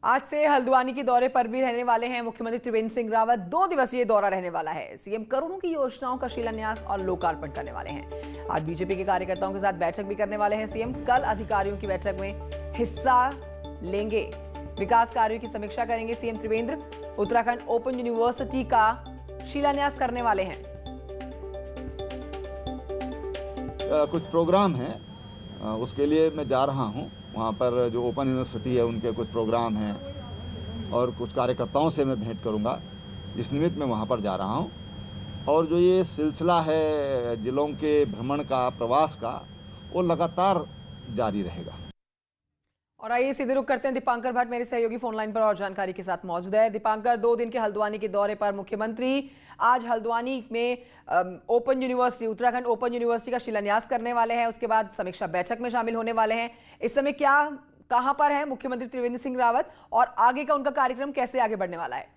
आज से हल्द्वानी के दौरे पर भी रहने वाले हैं मुख्यमंत्री त्रिवेंद्र सिंह रावत। 2 दिवसीय दौरा रहने वाला है। सीएम करोड़ों की योजनाओं का शिलान्यास और लोकार्पण करने वाले हैं। आज बीजेपी के कार्यकर्ताओं के साथ बैठक भी करने वाले हैं सीएम। कल अधिकारियों की बैठक में हिस्सा लेंगे। विकास कार्यों की समीक्षा करेंगे CM Trivendra. Uttarakhand open university का शिलान्यास करने वाले हैं। कुछ प्रोग्राम है, उसके लिए मैं जा रहा हूं। वहां पर जो ओपन यूनिवर्सिटी है उनके कुछ प्रोग्राम हैं और कुछ कार्यकर्ताओं से मैं भेंट करूंगा। इस निमित्त मैं वहां पर जा रहा हूं। और जो ये सिलसिला है जिलों के भ्रमण का, प्रवास का, वो लगातार जारी रहेगा। और आइए सीधे रुख करते हैं दीपांकर भट्ट मेरे सहयोगी फोन लाइन पर और जानकारी के साथ मौजूद है। दीपांकर, 2 दिन के हल्द्वानी के दौरे पर मुख्यमंत्री आज हल्द्वानी में open university, Uttarakhand open university का शिलान्यास करने वाले हैं। उसके बाद समीक्षा बैठक में शामिल होने वाले हैं। इस समय कहां पर है मुख्यमंत्री त्रिवेंद्र सिंह रावत और आगे का उनका कार्यक्रम कैसे आगे बढ़ने वाला है?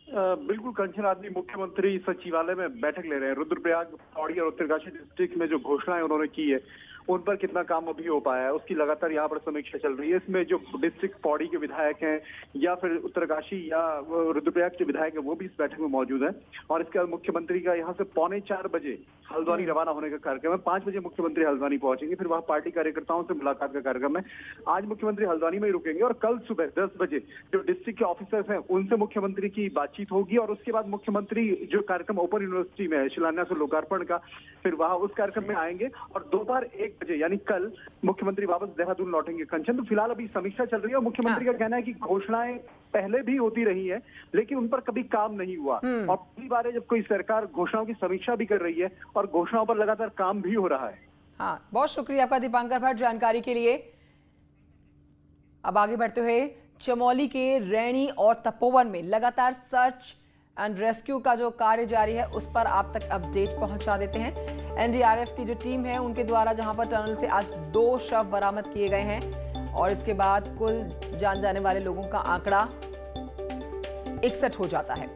बिल्कुल कंचन, आदमी मुख्यमंत्री सचिवालय में बैठक ले रहे हैं। रुद्रप्रयाग, पौड़ी और उत्तरकाशी डिस्ट्रिक्ट में जो घोषणाएं उन्होंने की है उन पर कितना काम अभी हो पाया है उसकी लगातार यहाँ पर समीक्षा चल रही है। इसमें जो डिस्ट्रिक्ट पौड़ी के विधायक हैं या फिर उत्तरकाशी या रुद्रप्रयाग के विधायक हैं वो भी इस बैठक में मौजूद हैं। और इसके बाद मुख्यमंत्री का यहाँ से 3:45 बजे हल्द्वानी रवाना होने का कार्यक्रम है। 5 बजे मुख्यमंत्री हल्द्वानी पहुंचेंगे, फिर वहाँ पार्टी कार्यकर्ताओं से मुलाकात का कार्यक्रम है। आज मुख्यमंत्री हल्द्वानी में ही रुकेंगे और कल सुबह 10 बजे जो डिस्ट्रिक्ट के ऑफिसर्स हैं उनसे मुख्यमंत्री की बातचीत होगी। और उसके बाद मुख्यमंत्री जो कार्यक्रम ओपन यूनिवर्सिटी में है शिलान्यास और लोकार्पण का, फिर वहां उस कार्यक्रम में आएंगे और दोपहर 1 बजे यानी कल मुख्यमंत्री वापस देहरादून लौटेंगे। कंचन, तो फिलहाल अभी समीक्षा चल रही है और मुख्यमंत्री का कहना है कि घोषणाएं पहले भी होती रही है लेकिन उन पर कभी काम नहीं हुआ। और पहली बार है जब कोई सरकार घोषणाओं की समीक्षा भी कर रही है और घोषणाओं पर लगातार काम भी हो रहा है। हाँ, बहुत शुक्रिया आपका दीपांकर भट्ट जानकारी के लिए। अब आगे बढ़ते हुए चमोली के रैणी और तपोवन में लगातार सर्च एंड रेस्क्यू का जो कार्य जारी है उस पर आप तक अपडेट पहुंचा देते हैं। एनडीआरएफ की जो टीम है उनके द्वारा जहां पर टनल से आज 2 शव बरामद किए गए हैं और इसके बाद कुल जान जाने वाले लोगों का आंकड़ा 61 हो जाता है।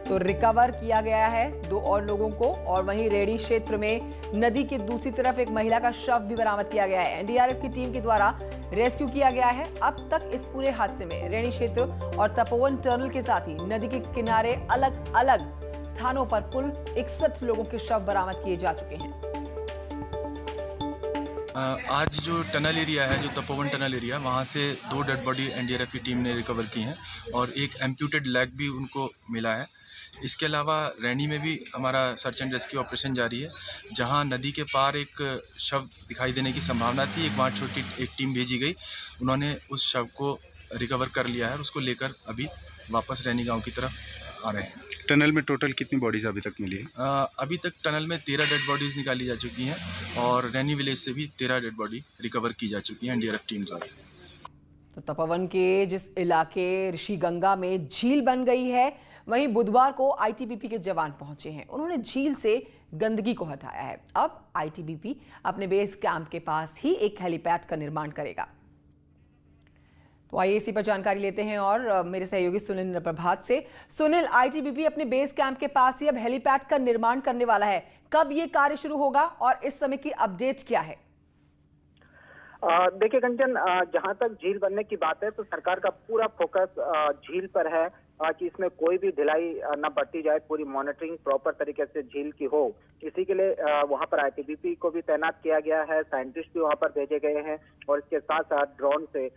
तो रिकवर किया गया है 2 और लोगों को। और वहीं रेडी क्षेत्र में नदी के दूसरी तरफ एक महिला का शव भी बरामद किया गया है। एनडीआरएफ की टीम के द्वारा रेस्क्यू किया गया है। अब तक इस पूरे हादसे में रेणी क्षेत्र और तपोवन टनल के साथ ही नदी के किनारे अलग अलग स्थानों पर कुल 61 लोगों के शव बरामद किए जा चुके हैं। आज जो टनल एरिया है, जो तपोवन टनल एरिया, वहाँ से 2 डेड बॉडी एनडीआरएफ की टीम ने रिकवर की हैं और एक एम्प्यूटेड लेग भी उनको मिला है। इसके अलावा रैनी में भी हमारा सर्च एंड रेस्क्यू ऑपरेशन जारी है, जहां नदी के पार एक शव दिखाई देने की संभावना थी। एक वहाँ छोटी एक टीम भेजी गई, उन्होंने उस शव को रिकवर कर लिया है और उसको लेकर अभी वापस रैनी गांव की तरफ आ रहे हैं। टनल में टोटल कितनी बॉडीज अभी तक मिली है? अभी तक टनल में 13 डेड बॉडीज निकाली जा चुकी हैं और रैनी विलेज से भी 13 डेड बॉडी रिकवर की जा चुकी हैं एनडीआरएफ टीम द्वारा। तो तपोवन के जिस इलाके ऋषि गंगा में झील बन गई है, वहीं बुधवार को आईटीबीपी के जवान पहुंचे हैं। उन्होंने झील से गंदगी को हटाया है। अब आईटीबीपी अपने बेस कैंप के पास ही एक हेलीपैड का निर्माण करेगा। तो आइए इसी पर जानकारी लेते हैं और मेरे सहयोगी सुनील प्रभात से। सुनील, आईटीबीपी अपने बेस कैंप के पास ही अब हेलीपैड का निर्माण करने वाला है। कब ये कार्य शुरू होगा और इस समय की अपडेट क्या है? देखिए कंचन, जहां तक झील बनने की बात है तो सरकार का पूरा फोकस झील पर है कि इसमें कोई भी ढिलाई न बरती जाए। पूरी मॉनिटरिंग प्रॉपर तरीके से झील की हो, इसी के लिए वहां पर आईटीबीपी को भी तैनात किया गया है। साइंटिस्ट भी वहां पर भेजे गए हैं और इसके साथ साथ ड्रोन से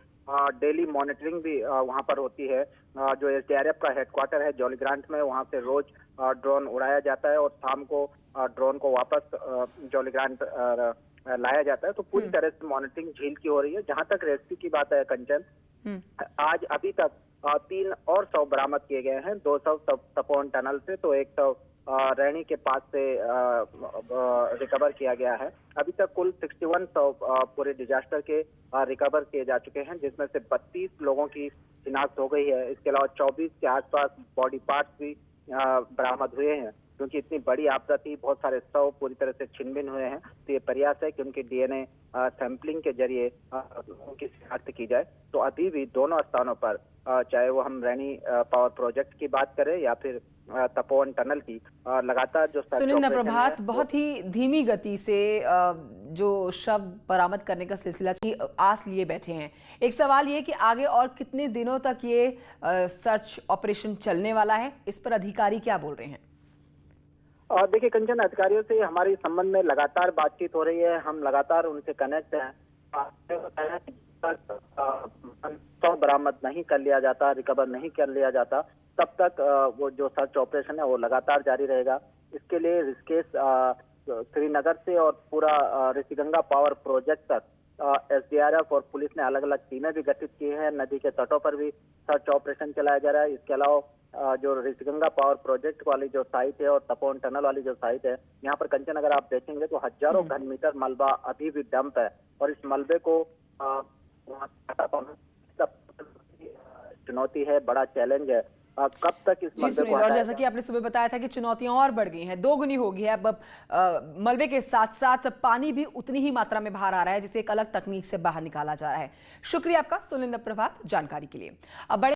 डेली मॉनिटरिंग भी वहां पर होती है। जो एसडीआरएफ का हेडक्वार्टर है जौलीग्रांट में, वहां से रोज ड्रोन उड़ाया जाता है और शाम को ड्रोन को वापस जौलीग्रांट लाया जाता है। तो पूरी तरह से मॉनिटरिंग झील की हो रही है। जहां तक रेस्क्यू की बात है कंचन, आज अभी तक 3 और शव बरामद किए गए हैं। 2 शव तपोवन टनल से, तो 1 शव रैनी के पास से रिकवर किया गया है। अभी तक कुल 61 शव पूरे डिजास्टर के रिकवर किए जा चुके हैं, जिसमें से 32 लोगों की शिनाख्त हो गई है। इसके अलावा 24 के आसपास बॉडी पार्ट्स भी बरामद हुए हैं। क्योंकि इतनी बड़ी आपदा थी, बहुत सारे शव पूरी तरह से छिन्न भिन्न हुए हैं, तो ये प्रयास है कि उनकी डीएनए सैंपलिंग के जरिए उनकी शिनाख्त की जाए। तो अभी भी दोनों स्थानों पर, चाहे वो हम रैनी पावर प्रोजेक्ट की बात करें या फिर तपोवन टनल की लगातार जो सर्च सुनील ऑपरेशन प्रभात, है, बहुत ही धीमी गति से जो शव बरामद करने का सिलसिला आस लिए बैठे हैं। एक सवाल ये कि आगे और कितने दिनों तक ये सर्च ऑपरेशन चलने वाला है, इस पर अधिकारी क्या बोल रहे हैं? देखिए कंचन, अधिकारियों से हमारे संबंध में लगातार बातचीत हो रही है, हम लगातार उनसे कनेक्ट हैं। शव बरामद नहीं कर लिया जाता, रिकवर नहीं कर लिया जाता, तब तक वो जो सर्च ऑपरेशन है वो लगातार जारी रहेगा। इसके लिए ऋषिकेश श्रीनगर से और पूरा ऋषिगंगा पावर प्रोजेक्ट तक एसडीआरएफ और पुलिस ने अलग अलग टीमें भी गठित की हैं। नदी के तटों पर भी सर्च ऑपरेशन चलाया जा रहा है। इसके अलावा जो ऋषिगंगा पावर प्रोजेक्ट वाली जो साइट है और तपोवन टनल वाली जो साइट है, यहाँ पर कंचन अगर आप देखेंगे तो हजारों घन मीटर मलबा अभी भी डंप है और इस मलबे को चुनौती है, बड़ा चैलेंज है। कब तक इस मलबे को और जैसा कि आपने सुबह बताया था कि चुनौतियां और बढ़ गई हैं, दोगुनी हो गई है। अब मलबे के साथ साथ पानी भी उतनी ही मात्रा में बाहर आ रहा है, जिसे एक अलग तकनीक से बाहर निकाला जा रहा है। शुक्रिया आपका सुनील प्रभात जानकारी के लिए। अब